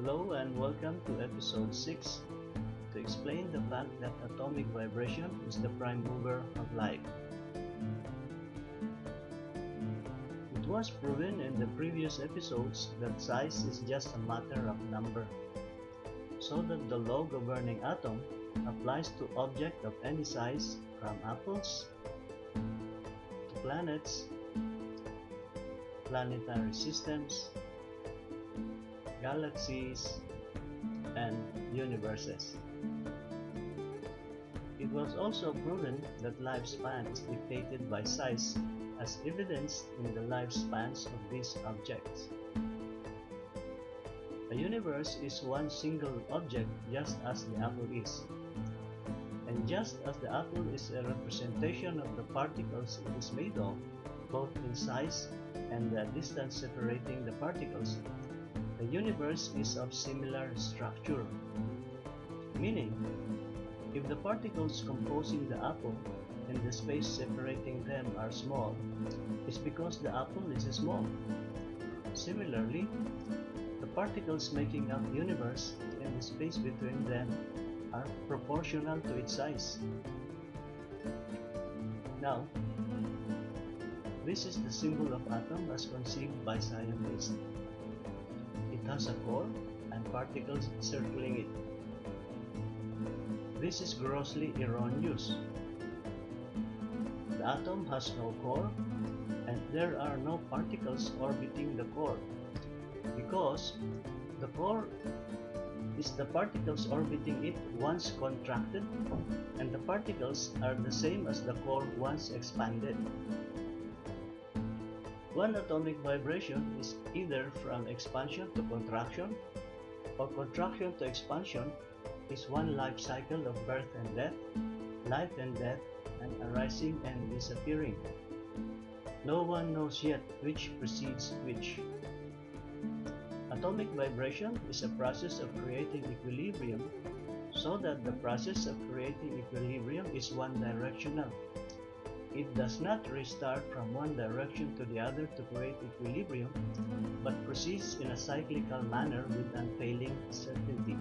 Hello and welcome to episode 6 to explain the fact that atomic vibration is the prime mover of life. It was proven in the previous episodes that size is just a matter of number, so that the law governing atom applies to objects of any size from apples to planets, planetary systems, galaxies, and universes. It was also proven that lifespan is dictated by size, as evidenced in the lifespans of these objects. A universe is one single object, just as the apple is. And just as the apple is a representation of the particles it is made of, both in size and the distance separating the particles, the universe is of similar structure. Meaning, if the particles composing the apple and the space separating them are small, it's because the apple is small. Similarly, the particles making up the universe and the space between them are proportional to its size. Now, this is the symbol of atom as conceived by scientists. It has a core and particles circling it. This is grossly erroneous. The atom has no core, and there are no particles orbiting the core, because the core is the particles orbiting it once contracted, and the particles are the same as the core once expanded. One atomic vibration is either from expansion to contraction, or contraction to expansion is one life cycle of birth and death, life and death, and arising and disappearing. No one knows yet which precedes which. Atomic vibration is a process of creating equilibrium, so that the process of creating equilibrium is one-directional. It does not restart from one direction to the other to create equilibrium, but proceeds in a cyclical manner with unfailing certainty.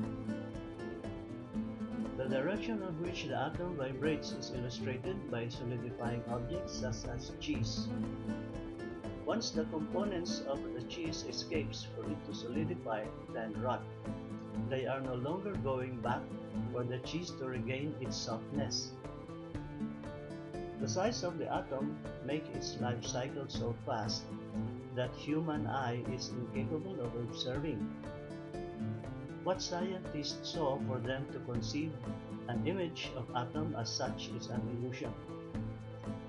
The direction of which the atom vibrates is illustrated by solidifying objects such as cheese. Once the components of the cheese escapes for it to solidify, then rot, they are no longer going back for the cheese to regain its softness. The size of the atom makes its life cycle so fast that human eye is incapable of observing. What scientists saw for them to conceive an image of atom as such is an illusion.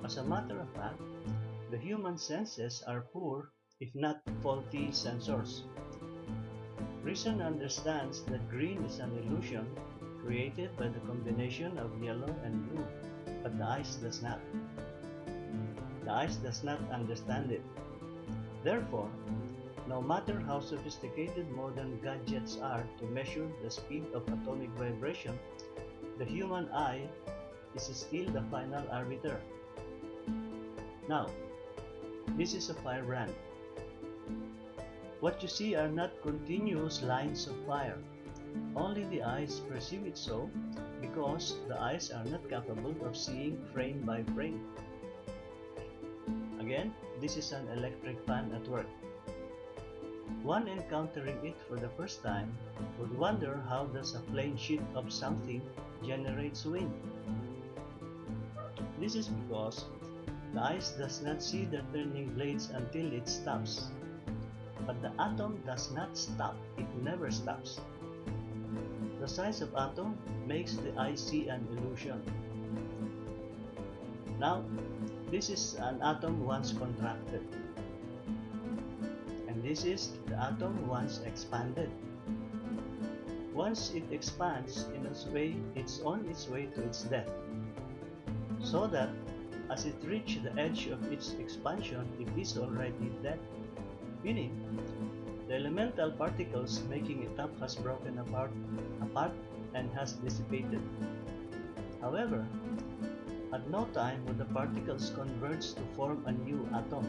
As a matter of fact, the human senses are poor, if not faulty, sensors. Reason understands that green is an illusion created by the combination of yellow and blue, but the eyes does not. The eyes does not understand it. Therefore, no matter how sophisticated modern gadgets are to measure the speed of atomic vibration, the human eye is still the final arbiter. Now, this is a firebrand. What you see are not continuous lines of fire. Only the eyes perceive it so, because the eyes are not capable of seeing frame by frame. Again, this is an electric fan at work. One encountering it for the first time would wonder how does a plain sheet of something generates wind. This is because the eyes does not see the turning blades until it stops. But the atom does not stop, it never stops. The size of atom makes the eye see an illusion. Now, this is an atom once contracted. And this is the atom once expanded. Once it expands in its way, it's on its way to its death. So that, as it reaches the edge of its expansion, it is already dead. Meaning, the elemental particles making it up has broken apart and has dissipated. However, at no time would the particles converge to form a new atom,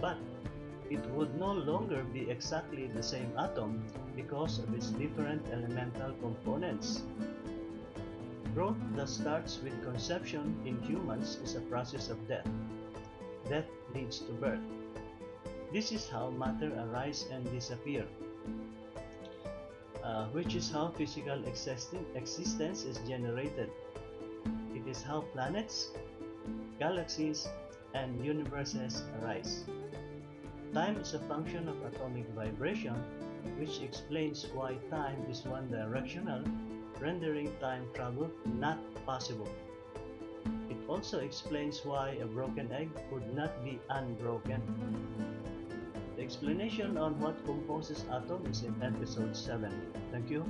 but it would no longer be exactly the same atom because of its different elemental components. Growth that starts with conception in humans is a process of death. Death leads to birth. This is how matter arises and disappears, which is how physical existence is generated. It is how planets, galaxies, and universes arise. Time is a function of atomic vibration, which explains why time is one-directional, rendering time travel not possible. It also explains why a broken egg could not be unbroken. The explanation on what composes atom is in episode 7. Thank you.